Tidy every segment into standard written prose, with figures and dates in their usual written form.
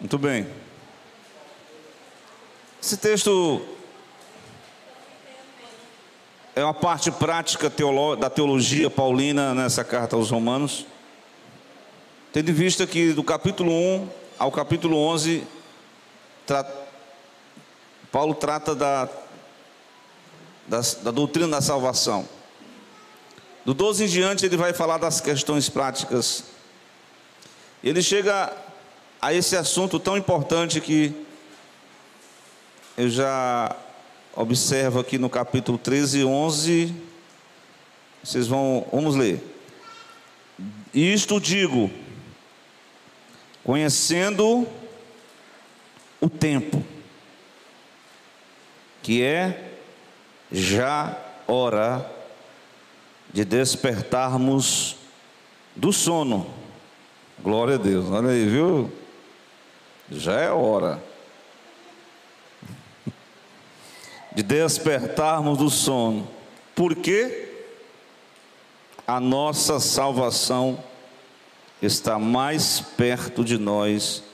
Muito bem. Esse texto é uma parte prática da teologia paulina nessa carta aos Romanos, tendo em vista que do capítulo 1 ao capítulo 11, Paulo trata da doutrina da salvação. Do 12 em diante ele vai falar das questões práticas. Ele chega a esse assunto tão importante que eu já observo aqui no capítulo 13 e 11. Vamos ler. Isto digo, conhecendo o tempo, que é já hora de despertarmos do sono. Glória a Deus, olha aí, viu? Já é hora de despertarmos do sono, porque a nossa salvação está mais perto de nós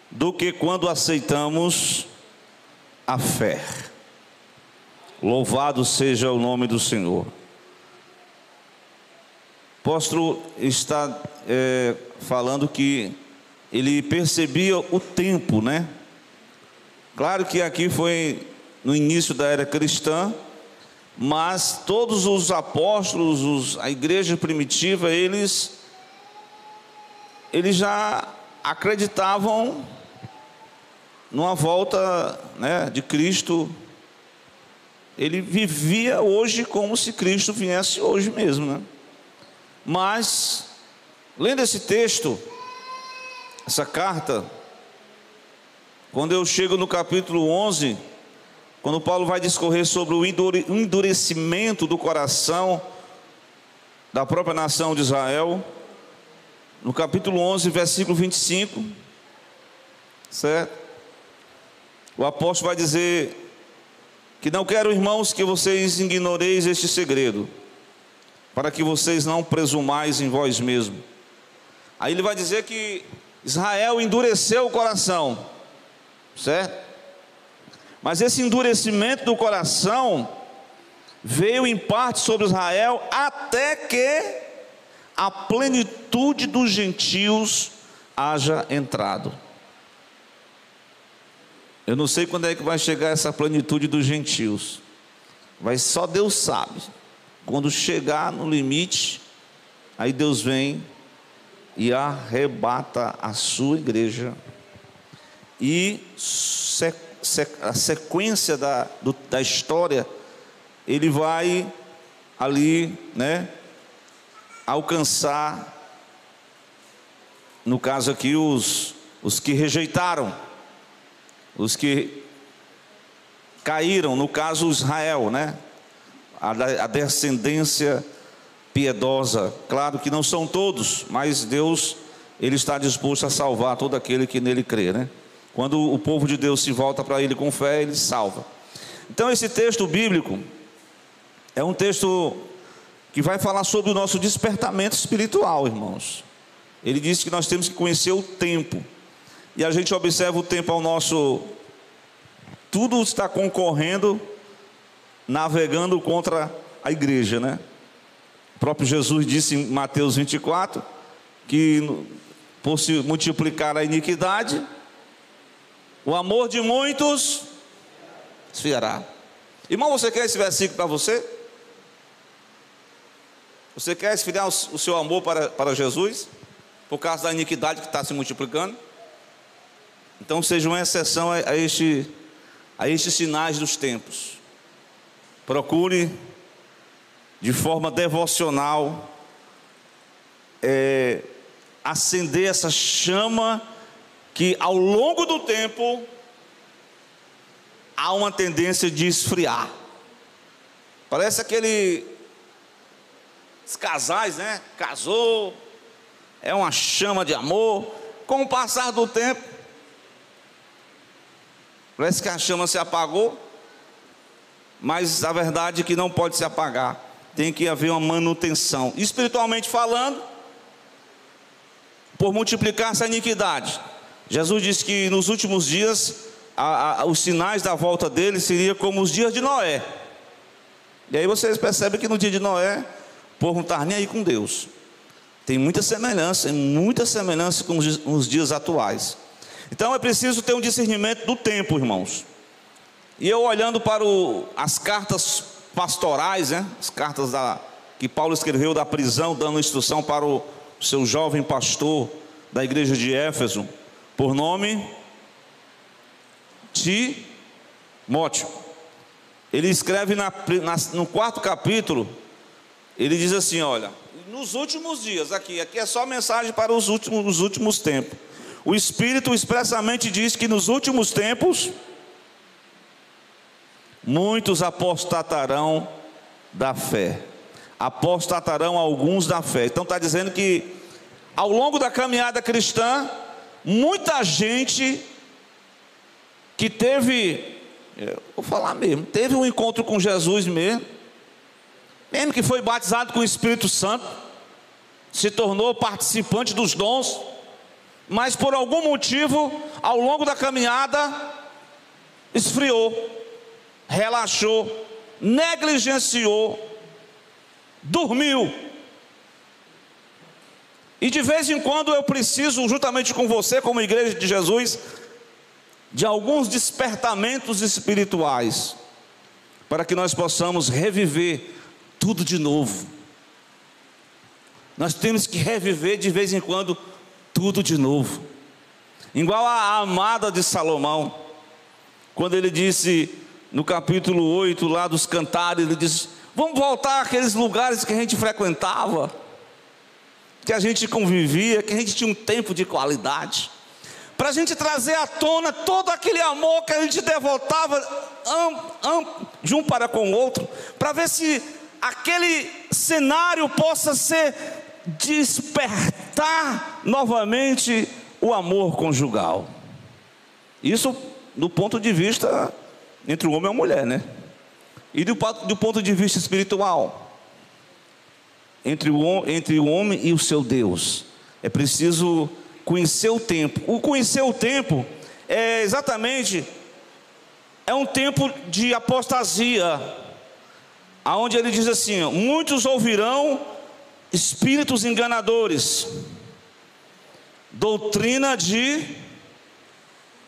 do que quando aceitamos a fé. Louvado seja o nome do Senhor. O apóstolo está falando que ele percebia o tempo, né? Claro que aqui foi no início da era cristã, mas todos os apóstolos, a igreja primitiva, eles já acreditavam numa volta, né, de Cristo. Ele vivia hoje como se Cristo viesse hoje mesmo, né? Mas, lendo esse texto, essa carta, quando eu chego no capítulo 11, quando Paulo vai discorrer sobre o endurecimento do coração da própria nação de Israel, no capítulo 11, versículo 25, certo? O apóstolo vai dizer que não quero, irmãos, que vocês ignoreis este segredo, para que vocês não presumais em vós mesmos. Aí ele vai dizer que Israel endureceu o coração, certo? Mas esse endurecimento do coração veio em parte sobre Israel até que a plenitude dos gentios haja entrado. Eu não sei quando é que vai chegar essa plenitude dos gentios, mas só Deus sabe. Quando chegar no limite, aí Deus vem e arrebata a sua igreja, e a sequência da história, ele vai ali, né, alcançar, no caso aqui, os que rejeitaram, os que caíram, no caso Israel, né, a descendência piedosa. Claro que não são todos, mas Deus, ele está disposto a salvar todo aquele que nele crê, né? Quando o povo de Deus se volta para ele com fé, ele salva. Então esse texto bíblico é um texto que vai falar sobre o nosso despertamento espiritual, irmãos. Ele diz que nós temos que conhecer o tempo, e a gente observa o tempo ao nosso... Tudo está concorrendo, navegando contra a igreja, né? O próprio Jesus disse em Mateus 24 que por se multiplicar a iniquidade, o amor de muitos esfriará. Irmão, você quer esse versículo para você? Você quer esfriar o seu amor para Jesus por causa da iniquidade que está se multiplicando? Então seja uma exceção a estes sinais dos tempos. Procure de forma devocional acender essa chama que ao longo do tempo há uma tendência de esfriar. Parece aqueles casais, né? Casou, é uma chama de amor. Com o passar do tempo, parece que a chama se apagou. Mas a verdade é que não pode se apagar, tem que haver uma manutenção. Espiritualmente falando, por multiplicar essa iniquidade, Jesus disse que nos últimos dias, os sinais da volta dele seriam como os dias de Noé. E aí vocês percebem que no dia de Noé, o povo não estava nem aí com Deus. Tem muita semelhança com os dias atuais. Então é preciso ter um discernimento do tempo, irmãos. E eu olhando para as cartas pastorais, né? As cartas que Paulo escreveu da prisão, dando instrução para o seu jovem pastor da igreja de Éfeso, por nome Timóteo. Ele escreve no 4º capítulo, ele diz assim, olha, nos últimos dias, aqui é só mensagem para os últimos tempos. O Espírito expressamente diz que nos últimos tempos, muitos apostatarão da fé. Apostatarão alguns da fé. Então está dizendo que ao longo da caminhada cristã, muita gente que teve um encontro com Jesus mesmo que foi batizado com o Espírito Santo, se tornou participante dos dons, mas por algum motivo, ao longo da caminhada, esfriou, relaxou, negligenciou, dormiu. E de vez em quando eu preciso, juntamente com você, como igreja de Jesus, de alguns despertamentos espirituais, para que nós possamos reviver tudo de novo. Nós temos que reviver de vez em quando tudo de novo. Igual a amada de Salomão, quando ele disse no capítulo 8 lá dos Cantares, ele disse: vamos voltar àqueles lugares que a gente frequentava, que a gente convivia, que a gente tinha um tempo de qualidade, para a gente trazer à tona todo aquele amor que a gente devotava de um para com o outro, para ver se aquele cenário possa ser despertar novamente o amor conjugal. Isso do ponto de vista entre o homem e a mulher, né? E do ponto de vista espiritual, entre o homem e o seu Deus, é preciso conhecer o tempo. O conhecer o tempo é exatamente um tempo de apostasia, aonde ele diz assim: muitos ouvirão espíritos enganadores, doutrina de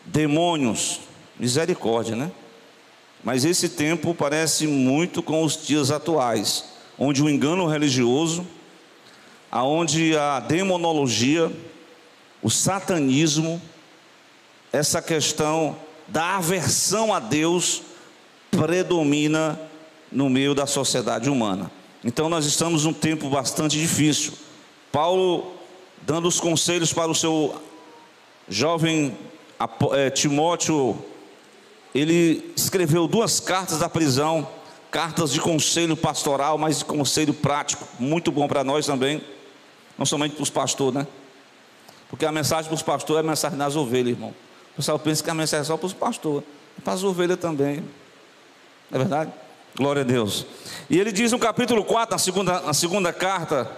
demônios. Misericórdia, né? Mas esse tempo parece muito com os dias atuais, onde o engano religioso, aonde a demonologia, o satanismo, essa questão da aversão a Deus predomina no meio da sociedade humana. Então nós estamos num tempo bastante difícil. Paulo, dando os conselhos para o seu jovem Timóteo, ele escreveu 2 cartas da prisão, cartas de conselho pastoral, mas de conselho prático, muito bom para nós também, não somente para os pastores, né? Porque a mensagem para os pastores é a mensagem das ovelhas, irmão. O pessoal pensa que a mensagem é só para os pastores, é para as ovelhas também, não é verdade? Glória a Deus. E ele diz no capítulo 4, na segunda carta,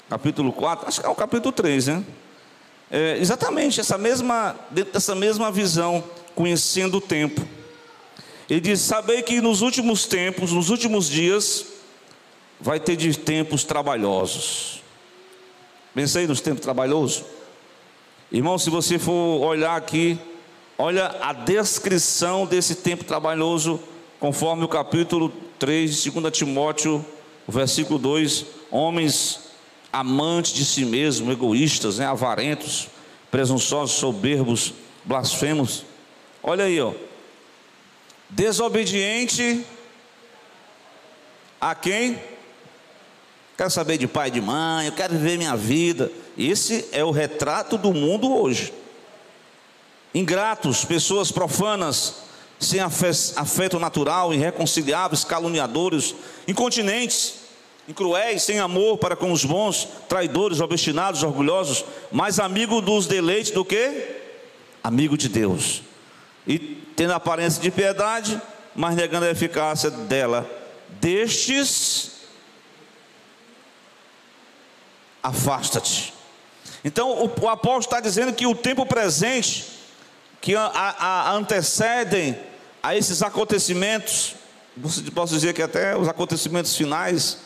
capítulo 4, acho que é o capítulo 3, né? Exatamente dentro dessa mesma visão, conhecendo o tempo. Ele diz: sabei que nos últimos tempos, nos últimos dias, vai ter de tempos trabalhosos. Pensei nos tempos trabalhosos. Irmão, se você for olhar aqui, olha a descrição desse tempo trabalhoso, conforme o capítulo 3 de 2 Timóteo, o versículo 2: homens amantes de si mesmos, egoístas, né, avarentos, presunçosos, soberbos, blasfemos. Olha aí, ó. Desobediente a quem? Quero saber de pai e de mãe, eu quero viver minha vida. Esse é o retrato do mundo hoje. Ingratos, pessoas profanas, sem afeto natural, irreconciliáveis, caluniadores, incontinentes, cruéis, sem amor para com os bons, traidores, obstinados, orgulhosos, mais amigo dos deleites do que amigo de Deus, e tendo a aparência de piedade, mas negando a eficácia dela. Destes afasta-te. Então o apóstolo está dizendo que o tempo presente, que antecedem a esses acontecimentos, posso dizer que até os acontecimentos finais,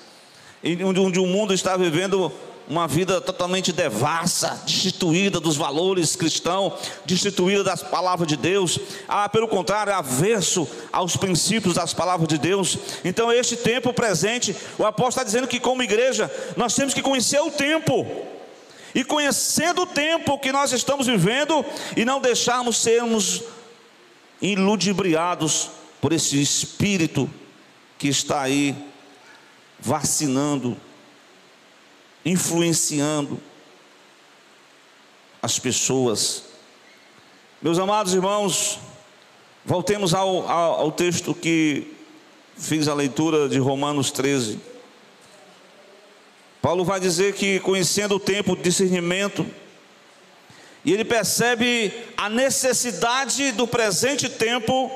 onde o mundo está vivendo uma vida totalmente devassa, destituída dos valores cristãos, destituída das palavras de Deus, pelo contrário, avesso aos princípios das palavras de Deus. Então este tempo presente, o apóstolo está dizendo que como igreja, nós temos que conhecer o tempo, e conhecendo o tempo que nós estamos vivendo, e não deixarmos sermos iludibriados por esse espírito que está aí vacinando, influenciando as pessoas. Meus amados irmãos, voltemos ao texto que fiz a leitura de Romanos 13. Paulo vai dizer que conhecendo o tempo, discernimento, e ele percebe a necessidade do presente tempo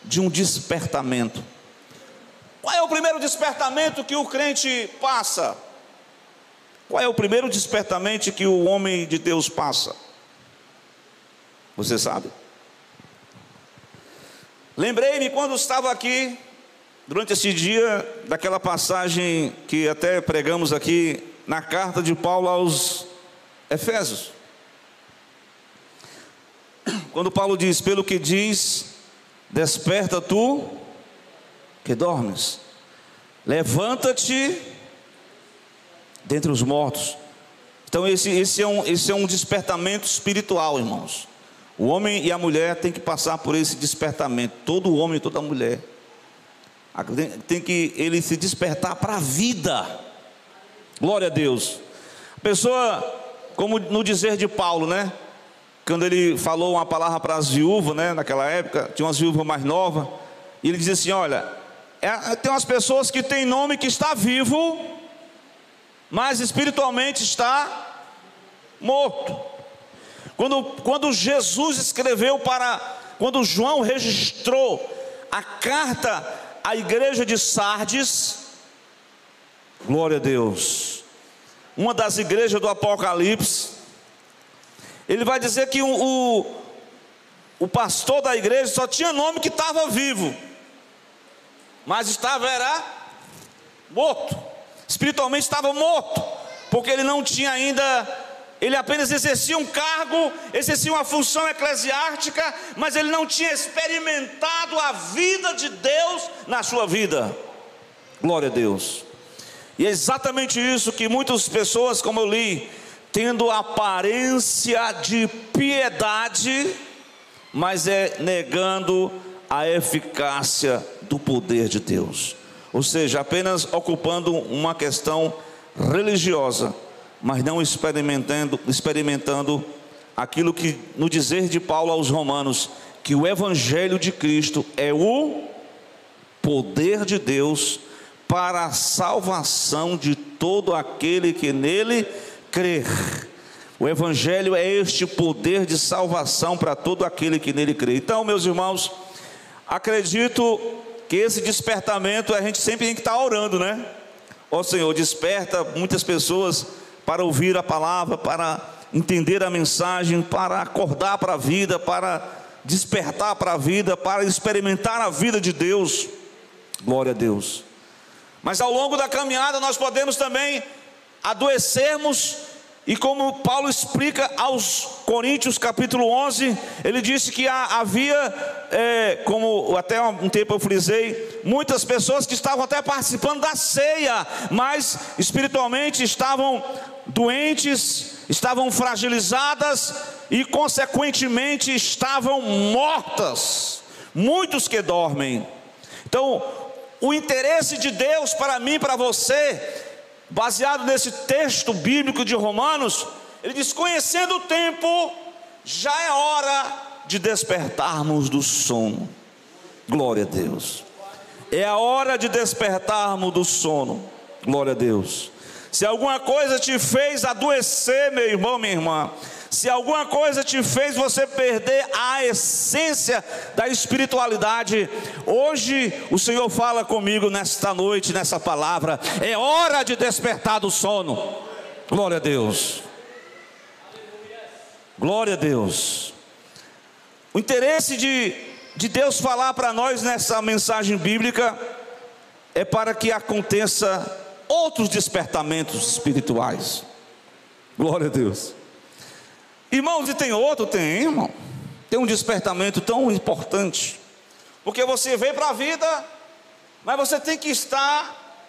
de um despertamento. Qual é o primeiro despertamento que o crente passa? Qual é o primeiro despertamento que o homem de Deus passa? Você sabe? Lembrei-me quando estava aqui, durante esse dia, daquela passagem que até pregamos aqui, na carta de Paulo aos Efésios. Quando Paulo diz: pelo que diz, desperta tu que dormes, levanta-te dentre os mortos. Então esse é um despertamento espiritual, irmãos. O homem e a mulher têm que passar por esse despertamento. Todo homem e toda mulher tem que ele se despertar para a vida. Glória a Deus. A pessoa, como no dizer de Paulo, né? Quando ele falou uma palavra para as viúvas, né? Naquela época tinha umas viúvas mais novas, e ele dizia assim: olha, tem umas pessoas que têm nome que está vivo, mas espiritualmente está morto. Quando Jesus escreveu quando João registrou a carta à igreja de Sardes, glória a Deus, uma das igrejas do Apocalipse, ele vai dizer que o pastor da igreja só tinha nome que estava vivo, mas era morto. Espiritualmente estava morto, porque ele não tinha ainda, ele apenas exercia um cargo, exercia uma função eclesiástica, mas ele não tinha experimentado a vida de Deus na sua vida. Glória a Deus. E é exatamente isso que muitas pessoas, como eu li, tendo aparência de piedade, mas negando a eficácia do poder de Deus. Ou seja, apenas ocupando uma questão religiosa, mas não experimentando aquilo que, no dizer de Paulo aos Romanos, que o Evangelho de Cristo é o poder de Deus para a salvação de todo aquele que nele crer. O Evangelho é este poder de salvação para todo aquele que nele crê. Então, meus irmãos, acredito que esse despertamento a gente sempre tem que estar orando, né? Ó Senhor, desperta muitas pessoas para ouvir a palavra, para entender a mensagem, para acordar para a vida, para despertar para a vida, para experimentar a vida de Deus. Glória a Deus. Mas ao longo da caminhada nós podemos também adoecermos, e como Paulo explica aos Coríntios capítulo 11, ele disse que havia, como até um tempo eu frisei, muitas pessoas que estavam até participando da ceia, mas espiritualmente estavam doentes, estavam fragilizadas e consequentemente estavam mortas. Muitos que dormem. Então o interesse de Deus para mim e para você, baseado nesse texto bíblico de Romanos, ele diz: conhecendo o tempo, já é hora de despertarmos do sono. Glória a Deus. É a hora de despertarmos do sono. Glória a Deus. Se alguma coisa te fez adoecer, meu irmão, minha irmã, se alguma coisa te fez você perder a essência da espiritualidade, hoje o Senhor fala comigo nesta noite, nessa palavra: é hora de despertar do sono. Glória a Deus. Glória a Deus. O interesse de Deus falar para nós nessa mensagem bíblica é para que aconteça outros despertamentos espirituais. Glória a Deus. Irmãos, e tem outro? Tem, irmão. Tem um despertamento tão importante, porque você veio para a vida, mas você tem que estar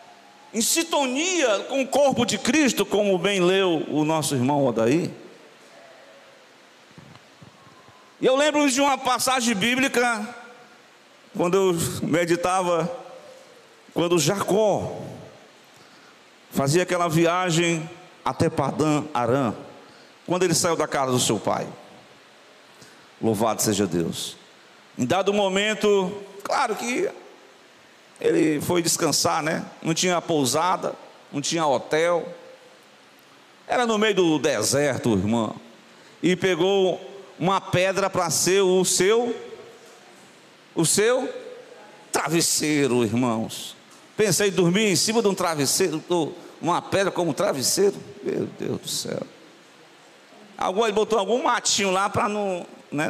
em sintonia com o corpo de Cristo, como bem leu o nosso irmão Odaí. E eu lembro de uma passagem bíblica, quando eu meditava, quando Jacó fazia aquela viagem até Padã Arã, quando ele saiu da casa do seu pai. Louvado seja Deus. Em dado momento, claro que ele foi descansar, né? Não tinha pousada, não tinha hotel, era no meio do deserto, irmão, e pegou uma pedra para ser o seu travesseiro, irmãos. Pensei em dormir em cima de um travesseiro, uma pedra como travesseiro, meu Deus do céu. Ele botou algum matinho lá para não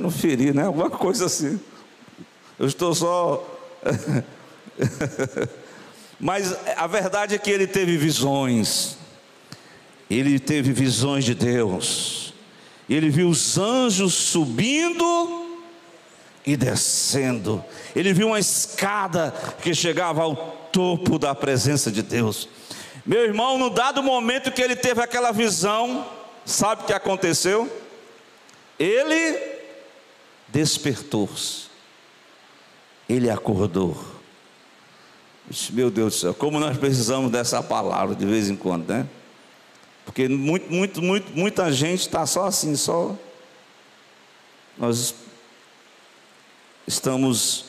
ferir, né? Alguma coisa assim. Eu estou só mas a verdade é que ele teve visões. Ele teve visões de Deus. Ele viu os anjos subindo e descendo. Ele viu uma escada que chegava ao topo da presença de Deus. Meu irmão, no dado momento que ele teve aquela visão, sabe o que aconteceu? Ele despertou-se. Ele acordou. Meu Deus do céu, como nós precisamos dessa palavra de vez em quando, né? Porque muita gente está só assim, só. Nós estamos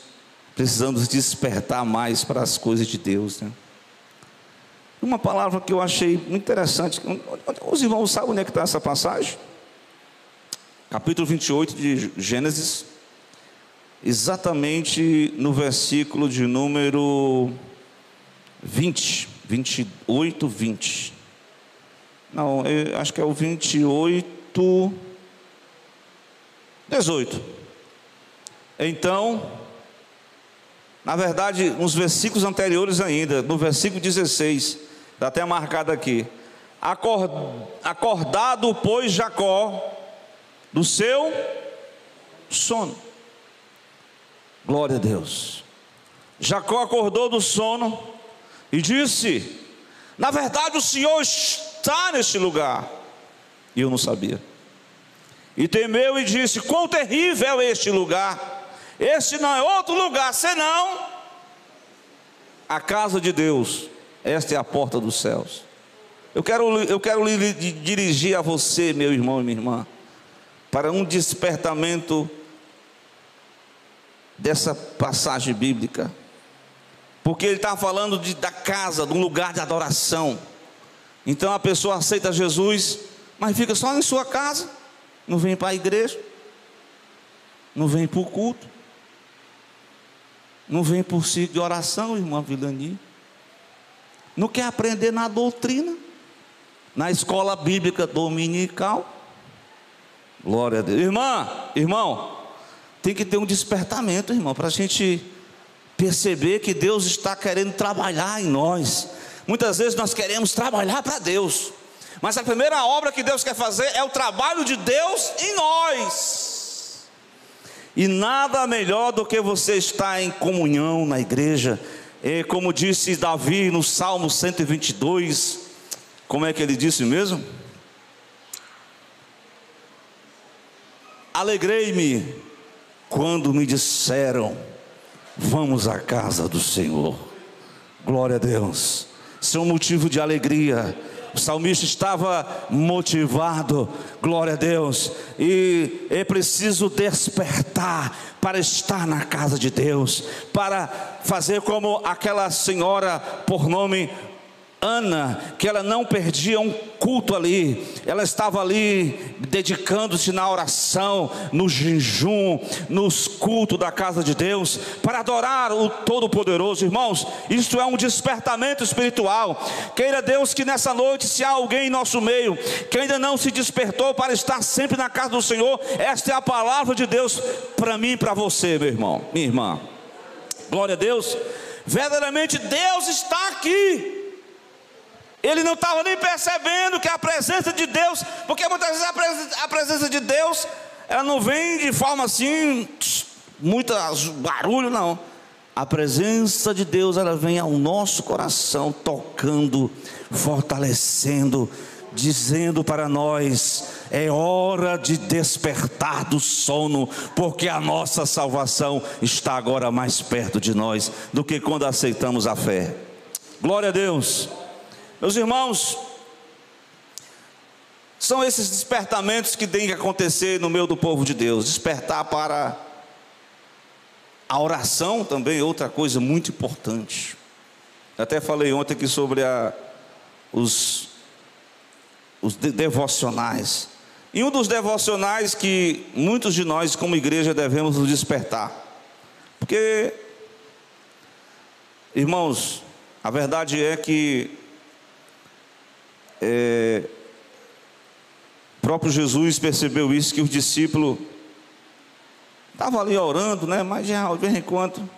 precisando despertar mais para as coisas de Deus, né? Uma palavra que eu achei muito interessante. Os irmãos sabem onde é que está essa passagem? Capítulo 28 de Gênesis, exatamente no versículo de número 28, 20. Não, eu acho que é o 28, 18. Então, na verdade, nos versículos anteriores ainda, no versículo 16, está até marcado aqui: acordado, pois, Jacó do seu sono. Glória a Deus. Jacó acordou do sono e disse: na verdade o Senhor está neste lugar. E eu não sabia. E temeu e disse: quão terrível é este lugar! Este não é outro lugar senão a casa de Deus. Esta é a porta dos céus. Eu quero lhe dirigir a você, meu irmão e minha irmã, para um despertamento dessa passagem bíblica, porque ele está falando da casa, de um lugar de adoração. Então a pessoa aceita Jesus, mas fica só em sua casa, não vem para a igreja, não vem para o culto, não vem por ciclo de oração, irmã Vilani, não quer aprender na doutrina, na escola bíblica dominical. Glória a Deus. Irmão, tem que ter um despertamento, irmão, para a gente perceber que Deus está querendo trabalhar em nós. Muitas vezes nós queremos trabalhar para Deus, mas a primeira obra que Deus quer fazer é o trabalho de Deus em nós. E nada melhor do que você estar em comunhão na igreja. Como disse Davi no Salmo 122, como é que ele disse mesmo? Alegrei-me quando me disseram: vamos à casa do Senhor. Glória a Deus. Isso é um motivo de alegria. O salmista estava motivado, glória a Deus, e é preciso despertar para estar na casa de Deus, para fazer como aquela senhora por nome Ana, que ela não perdia um culto ali, ela estava ali dedicando-se na oração, no jejum, nos cultos da casa de Deus, para adorar o Todo-Poderoso. Irmãos, isto é um despertamento espiritual. Queira Deus que nessa noite, se há alguém em nosso meio que ainda não se despertou para estar sempre na casa do Senhor, esta é a palavra de Deus para mim e para você, meu irmão, minha irmã. Glória a Deus. Verdadeiramente Deus está aqui. Ele não estava nem percebendo que a presença de Deus, porque muitas vezes a presença de Deus, ela não vem de forma assim, muito barulho, não. A presença de Deus, ela vem ao nosso coração, tocando, fortalecendo, dizendo para nós: é hora de despertar do sono, porque a nossa salvação está agora mais perto de nós do que quando aceitamos a fé. Glória a Deus. Meus irmãos, são esses despertamentos que têm que acontecer no meio do povo de Deus. Despertar para a oração também é outra coisa muito importante. Eu até falei ontem aqui sobre os devocionais. E um dos devocionais que muitos de nós como igreja devemos nos despertar. Porque, irmãos, a verdade é que o próprio Jesus percebeu isso, que os discípulos estavam ali orando, né? Mas de vez em quando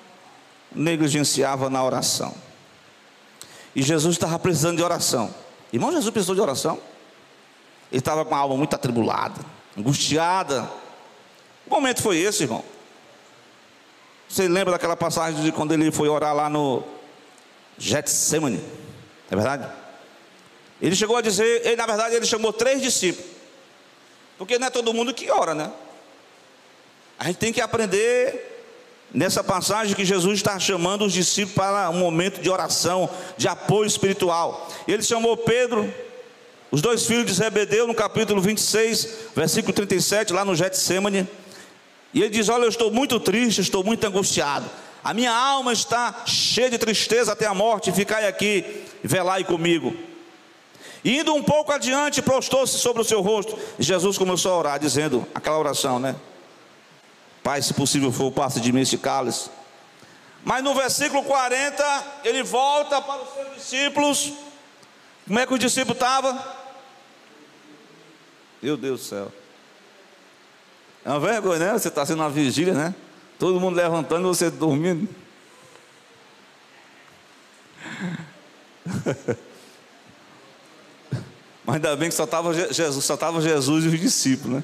negligenciava na oração. E Jesus estava precisando de oração. Irmão, Jesus precisou de oração. Ele estava com a alma muito atribulada, angustiada. Que momento foi esse, irmão? Você lembra daquela passagem de quando ele foi orar lá no Getsemane? É verdade? Ele chegou a dizer, na verdade ele chamou 3 discípulos, porque não é todo mundo que ora, né? A gente tem que aprender nessa passagem que Jesus está chamando os discípulos para um momento de oração, de apoio espiritual. Ele chamou Pedro, os 2 filhos de Zebedeu, no capítulo 26, versículo 37, lá no Getsemane. E ele diz: olha, eu estou muito triste, estou muito angustiado, a minha alma está cheia de tristeza até a morte, ficai aqui, velai comigo. E indo um pouco adiante, prostou-se sobre o seu rosto. E Jesus começou a orar, dizendo aquela oração, né? Pai, se possível for, passe de mim este cálice. Mas no versículo 40, ele volta para os seus discípulos. Como é que o discípulo estava? Meu Deus do céu. É uma vergonha, né? Você está sendo uma vigília, né? Todo mundo levantando e você dormindo. Mas ainda bem que só estava Jesus e os discípulos,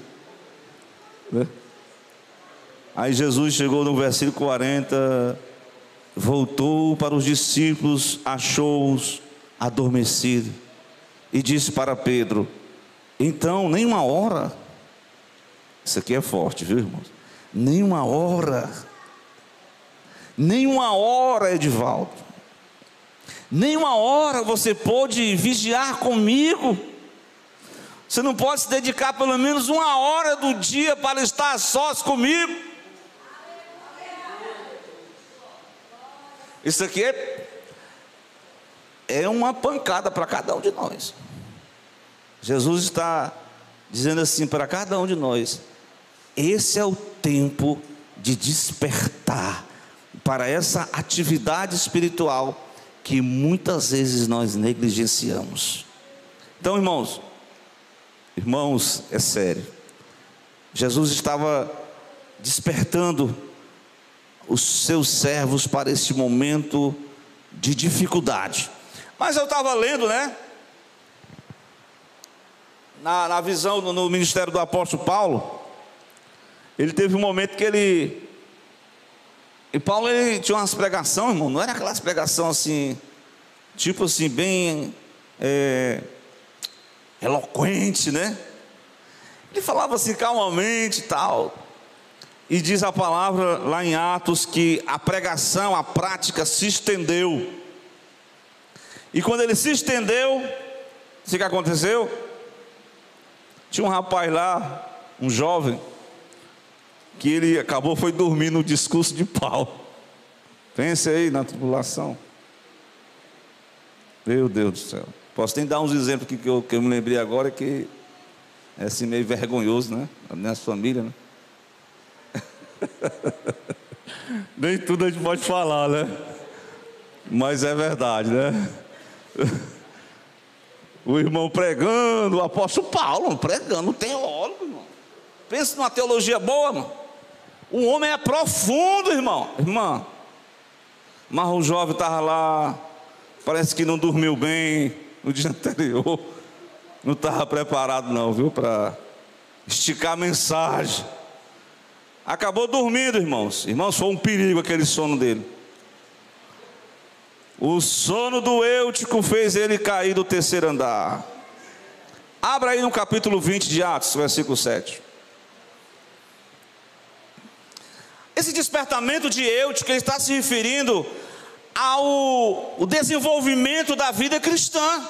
né? Aí Jesus chegou no versículo 40, voltou para os discípulos, achou-os adormecidos e disse para Pedro: então, nem uma hora, isso aqui é forte, viu, irmãos? Nem uma hora, Edivaldo, nem uma hora você pôde vigiar comigo? Você não pode se dedicar pelo menos 1 hora do dia para estar sós comigo? Isso aqui é uma pancada para cada um de nós. Jesus está dizendo assim para cada um de nós: esse é o tempo de despertar para essa atividade espiritual que muitas vezes nós negligenciamos. Então, irmãos, é sério. Jesus estava despertando os seus servos para esse momento de dificuldade. Mas eu estava lendo, né? Na visão, no ministério do apóstolo Paulo, ele teve um momento que e Paulo, ele tinha umas pregações, irmão, não era aquelas pregações assim, tipo assim, bem eloquente, né? Ele falava assim calmamente e tal. E diz a palavra lá em Atos que a pregação, a prática se estendeu. E quando ele se estendeu, o que aconteceu? Tinha um rapaz lá, um jovem, que ele foi dormir no discurso de Paulo. Pense aí na tribulação. Meu Deus do céu. Posso nem dar uns exemplos aqui que eu me lembrei agora, que é assim meio vergonhoso, né? Na minha família, né? Nem tudo a gente pode falar, né? Mas é verdade, né? O irmão pregando, o apóstolo Paulo pregando, um teólogo, irmão. Pensa numa teologia boa, irmão. O homem é profundo, irmã. Mas o jovem estava lá, parece que não dormiu bem no dia anterior. Não estava preparado não, viu, para esticar a mensagem. Acabou dormindo, irmãos. Irmãos, foi um perigo aquele sono dele. O sono do Eutico fez ele cair do terceiro andar. Abra aí no capítulo 20 de Atos, versículo 7. Esse despertamento de Eutico, ele está se referindo ao desenvolvimento da vida cristã.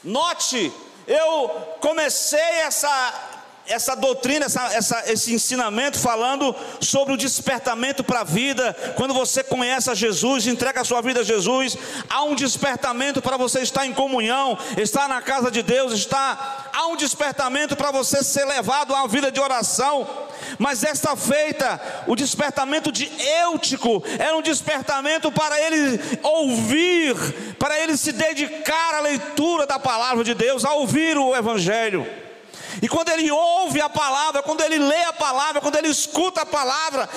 Note, eu comecei essa doutrina, esse ensinamento falando sobre o despertamento para a vida. Quando você conhece a Jesus, entrega a sua vida a Jesus, há um despertamento para você estar em comunhão, estar na casa de Deus, há um despertamento para você ser levado a uma vida de oração. Mas desta feita, o despertamento de Eutico era um despertamento para ele ouvir, para ele se dedicar à leitura da palavra de Deus, a ouvir o Evangelho. E quando ele ouve a palavra, quando ele lê a palavra, quando ele escuta a palavra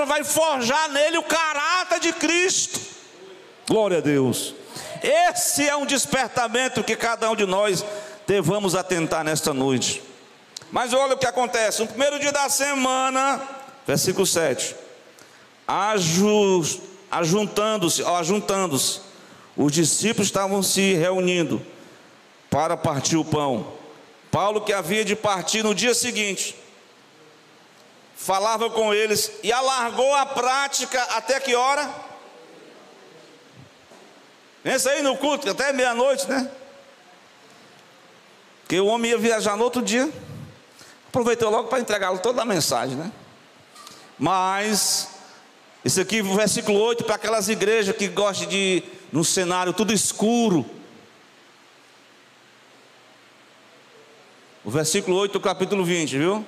vai forjar nele o caráter de Cristo. Glória a Deus. Esse é um despertamento que cada um de nós devamos atentar nesta noite. Mas olha o que acontece. No primeiro dia da semana, versículo 7, ajuntando-se, os discípulos estavam se reunindo para partir o pão. Paulo, que havia de partir no dia seguinte, falava com eles e alargou a prática até que hora? Pensa aí no culto, até meia-noite, né? Porque o homem ia viajar no outro dia. Aproveitou logo para entregar toda a mensagem, né? Mas isso aqui, o versículo 8, para aquelas igrejas que gostam de, num cenário tudo escuro. O versículo 8 do capítulo 20, viu?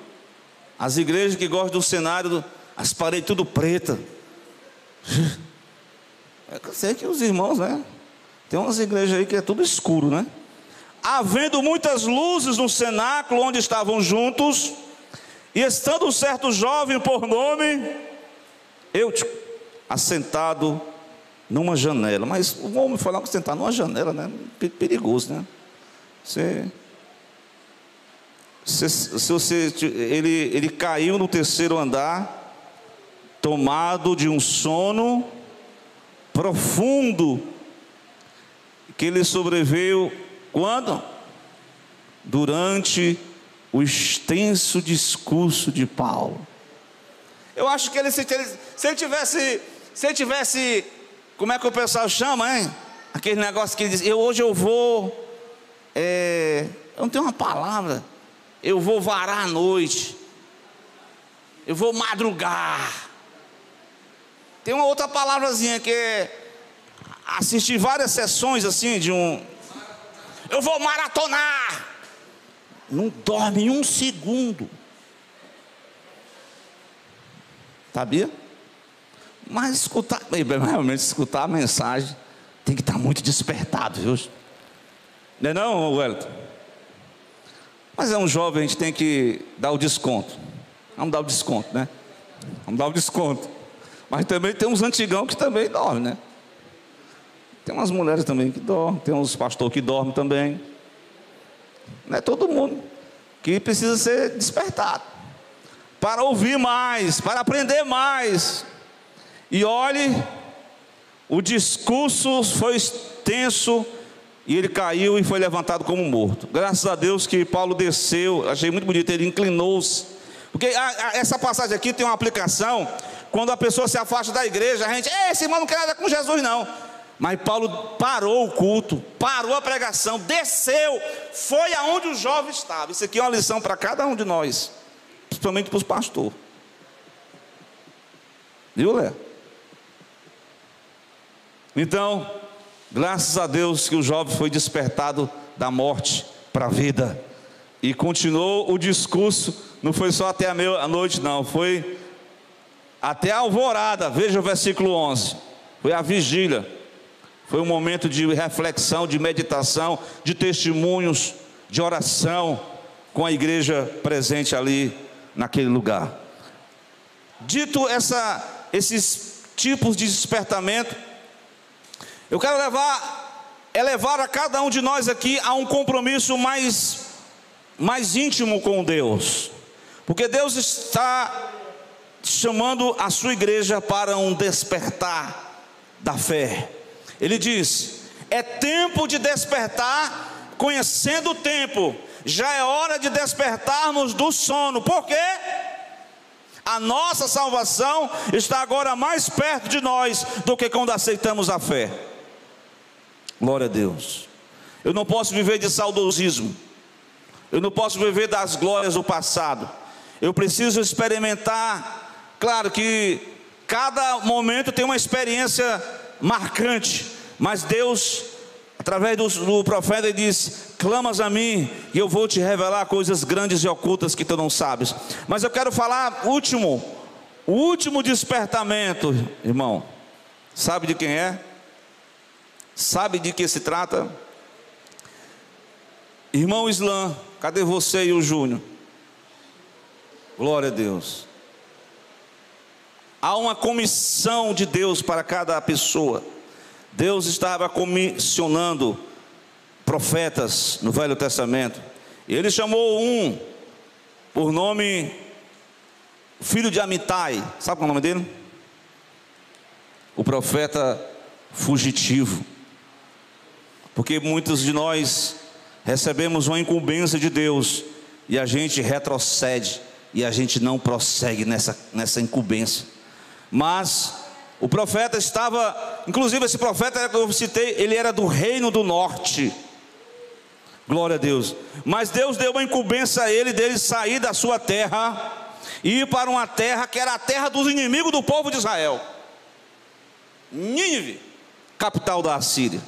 As igrejas que gostam do cenário, as paredes tudo preta. Eu sei que os irmãos, né? Tem umas igrejas aí que é tudo escuro, né? Havendo muitas luzes no cenáculo onde estavam juntos, e estando um certo jovem por nome Eutico, assentado numa janela. Mas o homem foi lá sentar numa janela, né? Perigoso, né? Ele caiu no terceiro andar, tomado de um sono profundo, que lhe sobreveio quando? Durante o extenso discurso de Paulo. Eu acho que se ele tivesse, como é que o pessoal chama, hein? Aquele negócio que ele diz, hoje eu vou, eu não tenho uma palavra, eu vou varar a noite, eu vou madrugar. Tem uma outra palavrazinha que é assistir várias sessões assim eu vou maratonar. Não dorme um segundo, sabia? Mas realmente escutar a mensagem tem que estar muito despertado, viu? Não é não, Wellington? Mas é um jovem, a gente tem que dar o desconto. Vamos dar o desconto, né? Vamos dar o desconto. Mas também tem uns antigão que também dormem, né? Tem umas mulheres também que dormem, tem uns pastores que dormem também. Não é todo mundo que precisa ser despertado para ouvir mais, para aprender mais. E olhe, o discurso foi extenso e ele caiu e foi levantado como morto. Graças a Deus que Paulo desceu, achei muito bonito, ele inclinou-se. Porque essa passagem aqui tem uma aplicação quando a pessoa se afasta da igreja, a gente, esse irmão não quer nada com Jesus não. Mas Paulo parou o culto, parou a pregação, desceu, foi aonde o jovem estava. Isso aqui é uma lição para cada um de nós, principalmente para os pastores. Viu, Léo? Então, Graças a Deus que o jovem foi despertado da morte para a vida. E continuou o discurso, não foi só até a noite não, foi até a alvorada. Veja o versículo 11, foi a vigília. Foi um momento de reflexão, de meditação, de testemunhos, de oração, com a igreja presente ali naquele lugar. Dito esses tipos de despertamento, eu quero levar a cada um de nós aqui a um compromisso mais íntimo com Deus, porque Deus está chamando a sua igreja para um despertar da fé. Ele diz: é tempo de despertar, conhecendo o tempo, já é hora de despertarmos do sono. Por quê? A nossa salvação está agora mais perto de nós do que quando aceitamos a fé. Glória a Deus. Eu não posso viver de saudosismo, eu não posso viver das glórias do passado. Eu preciso experimentar. Claro que cada momento tem uma experiência marcante, mas Deus, através do profeta, ele diz: clamas a mim e eu vou te revelar coisas grandes e ocultas que tu não sabes. Mas eu quero falar o último despertamento, irmão. Sabe de quem é? Sabe de que se trata? Irmão Islã, cadê você e o Júnior? Glória a Deus. Há uma comissão de Deus para cada pessoa. Deus estava comissionando profetas no Velho Testamento. E ele chamou um por nome, filho de Amitai. Sabe qual é o nome dele? O profeta fugitivo. Porque muitos de nós recebemos uma incumbência de Deus e a gente retrocede e a gente não prossegue nessa incumbência. Mas o profeta estava, inclusive esse profeta que eu citei, ele era do reino do norte. Glória a Deus. Mas Deus deu uma incumbência a ele, dele sair da sua terra e ir para uma terra que era a terra dos inimigos do povo de Israel. Nínive, capital da Assíria.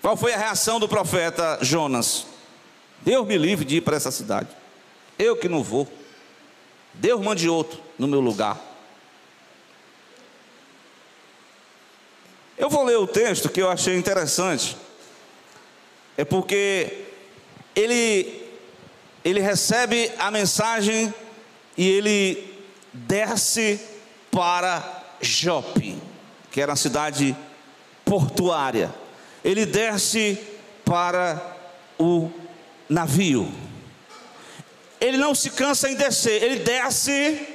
Qual foi a reação do profeta Jonas? Deus me livre de ir para essa cidade, eu que não vou. Deus mande outro no meu lugar. Eu vou ler o texto que eu achei interessante. É porque ele recebe a mensagem e ele desce para Jope, que era uma cidade portuária. Ele desce para o navio. Ele não se cansa em descer, ele desce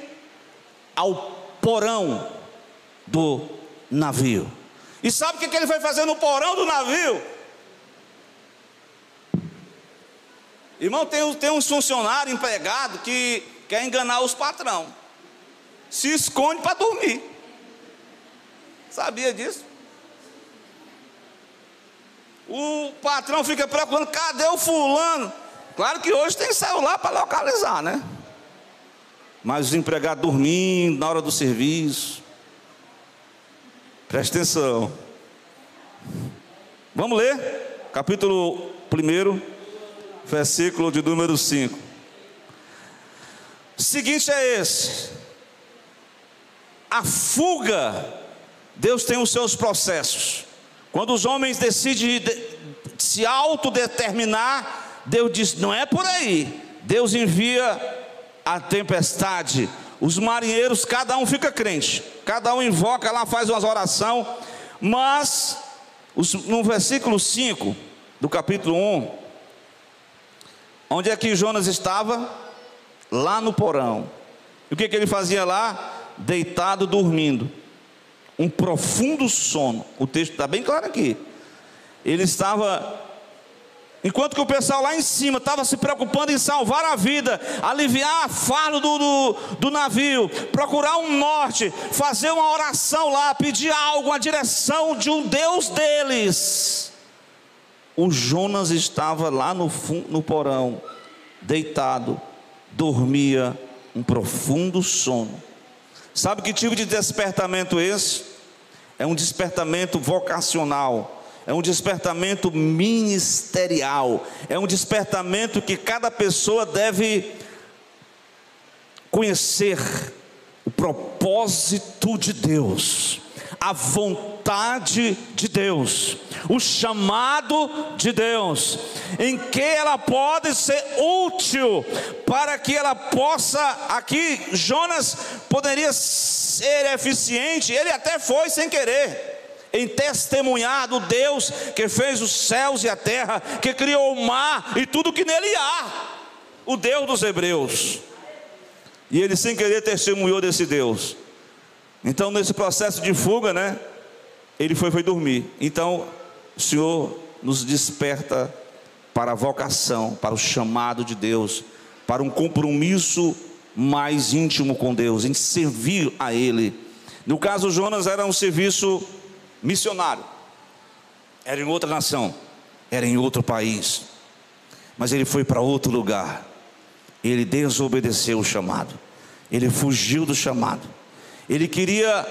ao porão do navio. E sabe o que ele foi fazer no porão do navio? Irmão, tem uns funcionários empregados que quer enganar os patrão, se esconde para dormir. Sabia disso? O patrão fica procurando, cadê o fulano? Claro que hoje tem celular para localizar, né? Mas os empregados dormindo na hora do serviço. Presta atenção. Vamos ler capítulo 1, versículo de número 5. O seguinte é esse: a fuga, Deus tem os seus processos. Quando os homens decidem se autodeterminar, Deus diz: não é por aí. Deus envia a tempestade. Os marinheiros, cada um fica crente, cada um invoca lá, faz umas orações. Mas no versículo 5 do capítulo 1, onde é que Jonas estava? Lá no porão. E o que ele fazia lá? Deitado, dormindo, um profundo sono. O texto está bem claro aqui. Ele estava, enquanto que o pessoal lá em cima estava se preocupando em salvar a vida, aliviar a fardo do navio, procurar um norte, fazer uma oração lá, pedir algo, a direção de um Deus deles. O Jonas estava lá no porão, deitado, dormia um profundo sono. Sabe que tipo de despertamento é esse? é um despertamento vocacional, é um despertamento ministerial, é um despertamento que cada pessoa deve conhecer o propósito de Deus, a vontade de Deus, o chamado de Deus, em que ela pode ser útil, para que ela possa, aqui Jonas poderia ser eficiente, ele até foi sem querer, em testemunhar do Deus que fez os céus e a terra, que criou o mar e tudo que nele há, o Deus dos hebreus. E ele sem querer testemunhou desse Deus. Então nesse processo de fuga, ele foi dormir. Então o Senhor nos desperta para a vocação, para o chamado de Deus, para um compromisso mais íntimo com Deus, em servir a Ele. No caso, Jonas era um serviço missionário, era em outra nação, era em outro país, mas ele foi para outro lugar. Ele desobedeceu o chamado, ele fugiu do chamado, ele queria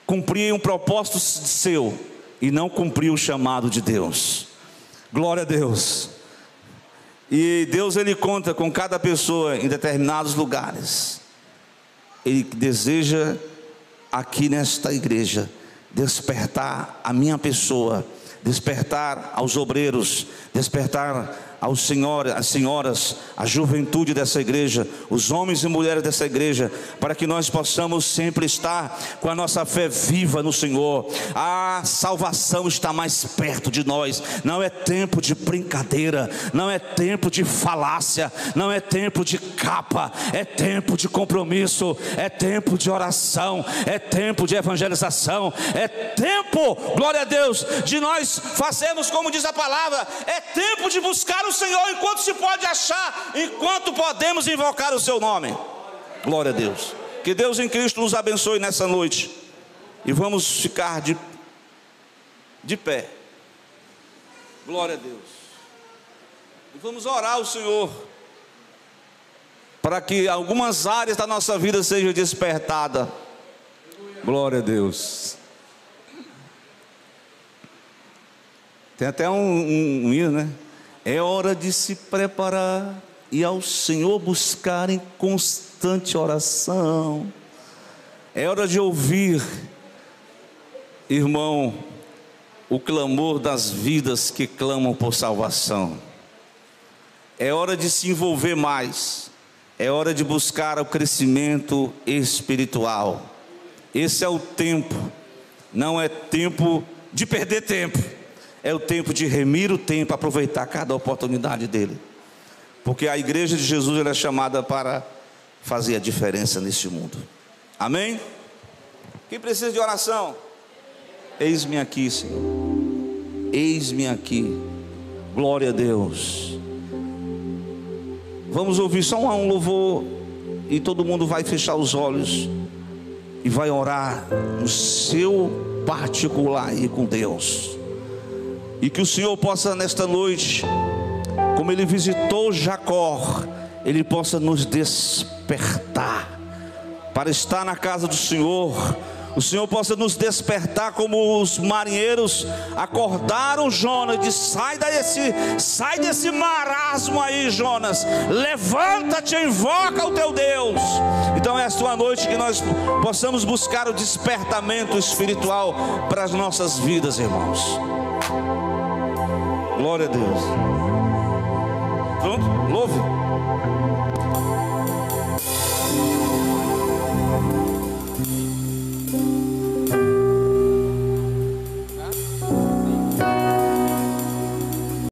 cumprir um propósito seu e não cumpriu o chamado de Deus. Glória a Deus. E Deus, ele conta com cada pessoa em determinados lugares. Ele deseja aqui nesta igreja despertar a minha pessoa, despertar aos obreiros, despertar aos senhores, às senhoras, a juventude dessa igreja, os homens e mulheres dessa igreja, para que nós possamos sempre estar com a nossa fé viva no Senhor. A salvação está mais perto de nós. Não é tempo de brincadeira, não é tempo de falácia, não é tempo de capa, é tempo de compromisso, é tempo de oração, é tempo de evangelização, é tempo, glória a Deus, de nós fazermos como diz a palavra, é tempo de buscar o Senhor enquanto se pode achar, enquanto podemos invocar o seu nome. Glória a Deus. Que Deus em Cristo nos abençoe nessa noite. E vamos ficar de pé. Glória a Deus. E vamos orar ao Senhor, para que algumas áreas da nossa vida sejam despertadas. Glória a Deus. Tem até um hino, É hora de se preparar e ao Senhor buscar em constante oração. É hora de ouvir, irmão, o clamor das vidas que clamam por salvação. É hora de se envolver mais. É hora de buscar o crescimento espiritual. Esse é o tempo. Não é tempo de perder tempo. É o tempo de remir o tempo, aproveitar cada oportunidade dele. Porque a igreja de Jesus ela é chamada para fazer a diferença neste mundo. Amém? Quem precisa de oração? Eis-me aqui, Senhor. Eis-me aqui. Glória a Deus. Vamos ouvir só um louvor e todo mundo vai fechar os olhos e vai orar no seu particular aí com Deus. E que o Senhor possa nesta noite, como Ele visitou Jacó, Ele possa nos despertar para estar na casa do Senhor. O Senhor possa nos despertar como os marinheiros acordaram Jonas. Disse: sai desse marasmo aí, Jonas. Levanta-te e invoca o teu Deus. Então esta é uma noite que nós possamos buscar o despertamento espiritual para as nossas vidas, irmãos. Glória a Deus. Pronto? Louve.